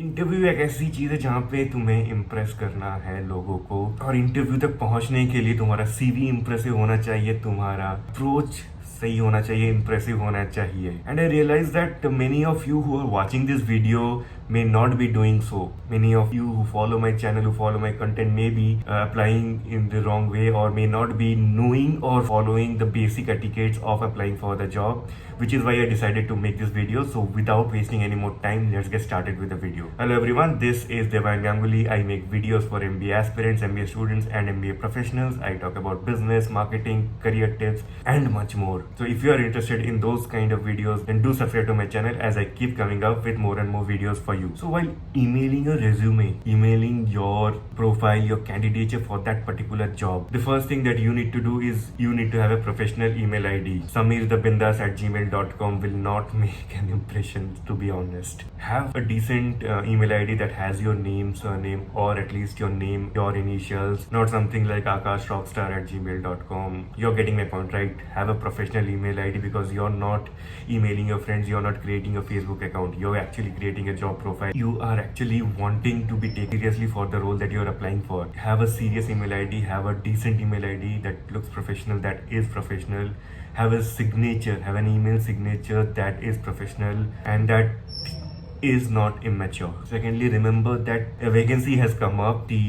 Interview एक ऐसी चीज है जहाँ पे तुम्हें इम्प्रेस करना है लोगों को, और इंटरव्यू तक पहुंचने के लिए तुम्हारा सीवी इम्प्रेसिव होना चाहिए, तुम्हारा अप्रोच सही होना चाहिए, इम्प्रेसिव होना चाहिए. And I realise that many of you who are watching this video may not be doing so. Many of you who follow my channel, who follow my content, may be applying in the wrong way, or may not be knowing or following the basic etiquettes of applying for the job, which is why I decided to make this video. So without wasting any more time, let's get started with the video. Hello everyone, this is Debayan Ganguly. I make videos for MBA aspirants, MBA students and MBA professionals. I talk about business, marketing, career tips and much more. So if you are interested in those kind of videos, then do subscribe to my channel as I keep coming up with more and more videos for you. So while emailing your resume, emailing your profile, your candidature for that particular job, the first thing that you need to do is you need to have a professional email ID. sameerthebindas@gmail.com will not make an impression, to be honest. Have a decent email ID that has your name, surname, or at least your name, your initials, not something like akashrockstar@gmail.com. You're getting my point, right? Have a professional email ID, because you're not emailing your friends, you're not creating a Facebook account, you're actually creating a job profile. You are actually wanting to be taken seriously for the role that you're applying for. Have a serious email ID, have a decent email ID that looks professional, that is professional. Have a signature, have an email signature that is professional and that is not immature. Secondly, remember that a vacancy has come up. The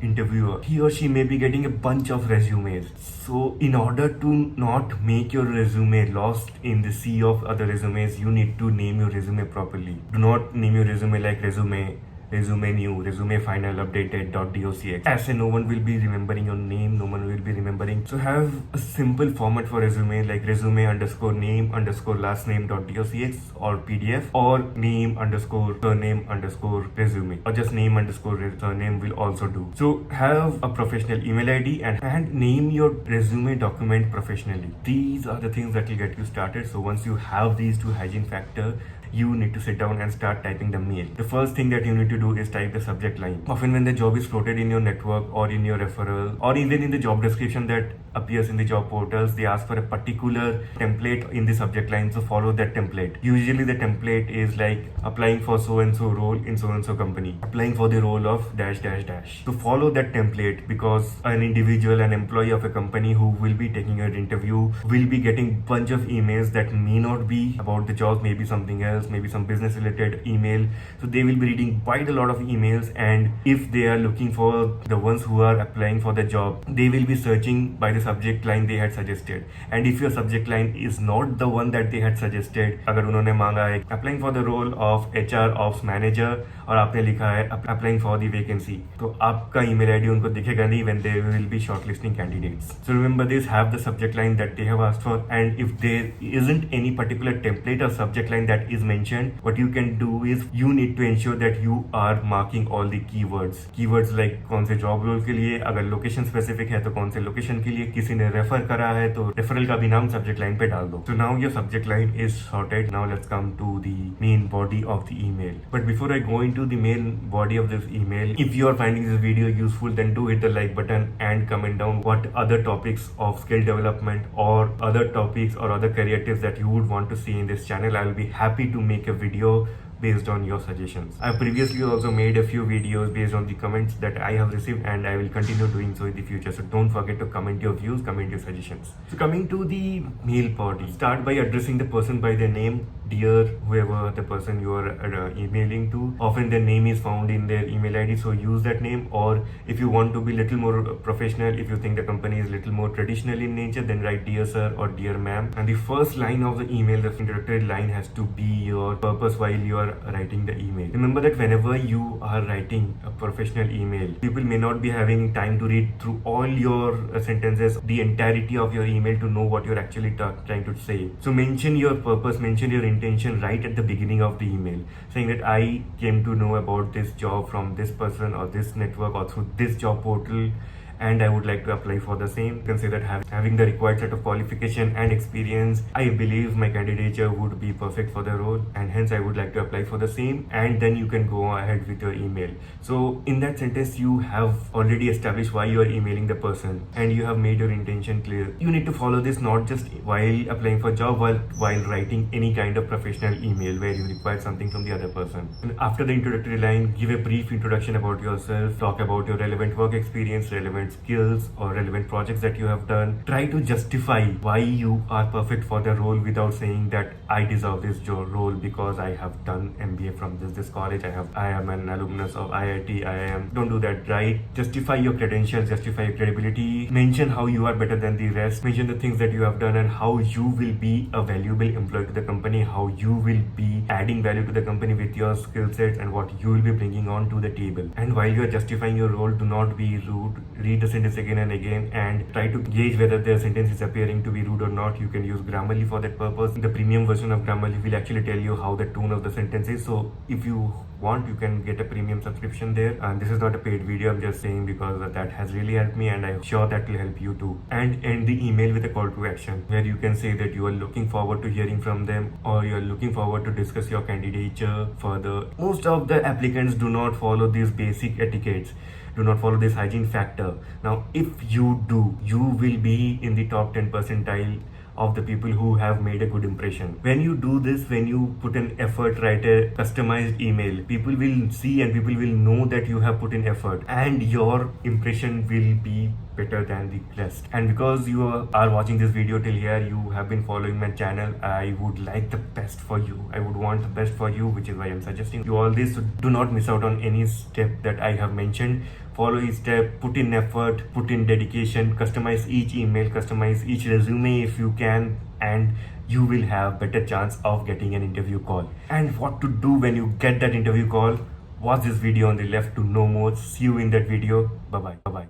interviewer, he or she may be getting a bunch of resumes. So in order to not make your resume lost in the sea of other resumes, you need to name your resume properly. Do not name your resume like resume new, resume final, updated .docx. As no one will be remembering your name, no one will be remembering. So have a simple format for resume, like resume underscore name underscore last name .docx or PDF, or name underscore surname underscore resume, or just name underscore surname will also do. So have a professional email ID and name your resume document professionally. These are the things that will get you started. So once you have these two hygiene factor, you need to sit down and start typing the mail. The first thing that you need to do is type the subject line. Often when the job is floated in your network or in your referral or even in the job description that appears in the job portals, they ask for a particular template in the subject line, so follow that template. Usually the template is like applying for so and so role in so and so company, applying for the role of dash dash dash. So follow that template, because an individual, an employee of a company who will be taking your interview will be getting bunch of emails that may not be about the job, maybe something else, maybe some business related email. So they will be reading quite a lot of emails, and if they are looking for the ones who are applying for the job, they will be searching by the subject line they had suggested. And if your subject line is not the one that they had suggested, अगर उन्होंने मांगा है applying for the role of HR ops manager और आपने लिखा है applying for the vacancy, तो आपका email ID उनको दिखेगा नहीं when they will be shortlisting candidates. So remember this, have the subject line that they have asked for, and if there isn't any particular template or subject line that is mentioned, what you can do is you need to ensure that you are marking all the keywords like कौन से job role के लिए, अगर location specific है तो कौन से location के लिए, किसी ने refer करा है तो referral का भी नाम subject line पे डाल दो. So now your subject line is sorted. Now let's come to the main body of the email. But before I go into the main body of this email, if you are finding this video useful, then do hit the like button and comment down what other topics of skill development or other topics or other career tips that you would want to see in this channel. I will be happy to make a video based on your suggestions. I have previously also made a few videos based on the comments that I have received, and I will continue doing so in the future. So don't forget to comment your views, comment your suggestions. So coming to the mail body, start by addressing the person by their name. Dear whoever the person you are emailing to, often their name is found in their email ID, so use that name. Or if you want to be little more professional, if you think the company is little more traditional in nature, then write dear sir or dear ma'am. And the first line of the email, the introductory line, has to be your purpose while you are writing the email. Remember that whenever you are writing a professional email, people may not be having time to read through all your sentences, the entirety of your email, to know what you're actually trying to say. So mention your purpose, mention your intention right at the beginning of the email, saying that I came to know about this job from this person or this network or through this job portal, and I would like to apply for the same. You can say that having the required set of qualification and experience, I believe my candidature would be perfect for the role, and hence I would like to apply for the same. And then you can go ahead with your email. So in that sentence, you have already established why you are emailing the person, and you have made your intention clear. You need to follow this not just while applying for job, while writing any kind of professional email where you require something from the other person. And after the introductory line, give a brief introduction about yourself, talk about your relevant work experience, relevant skills, or relevant projects that you have done. Try to justify why you are perfect for the role without saying that I deserve this role because I have done MBA from this college. I am an alumnus of IIT, IIM. Don't do that, right? Justify your credentials, justify your credibility. Mention how you are better than the rest. Mention the things that you have done and how you will be a valuable employee to the company, how you will be adding value to the company with your skill sets and what you will be bringing on to the table. And while you are justifying your role, do not be rude. Read the sentence again and again and try to gauge whether the sentence is appearing to be rude or not. You can use Grammarly for that purpose. The premium version of Grammarly will actually tell you how the tone of the sentence is. So if you want, you can get a premium subscription there. And this is not a paid video, I'm just saying because that has really helped me, and I'm sure that will help you too. And end the email with a call to action where you can say that you are looking forward to hearing from them, or you are looking forward to discuss your candidature further. Most of the applicants do not follow these basic etiquettes, do not follow this hygiene factor. Now if you do, you will be in the top 10 percentile of the people who have made a good impression. When you do this, when you put an effort, write a customized email, people will see and people will know that you have put in effort, and your impression will be better than the rest. And because you are watching this video till here, you have been following my channel, I would like the best for you. I would want the best for you, which is why I'm suggesting you all this. So do not miss out on any step that I have mentioned. Follow each step, put in effort, put in dedication, customize each email, customize each resume if you can, and you will have better chance of getting an interview call. And what to do when you get that interview call, watch this video on the left to know more. See you in that video. Bye bye.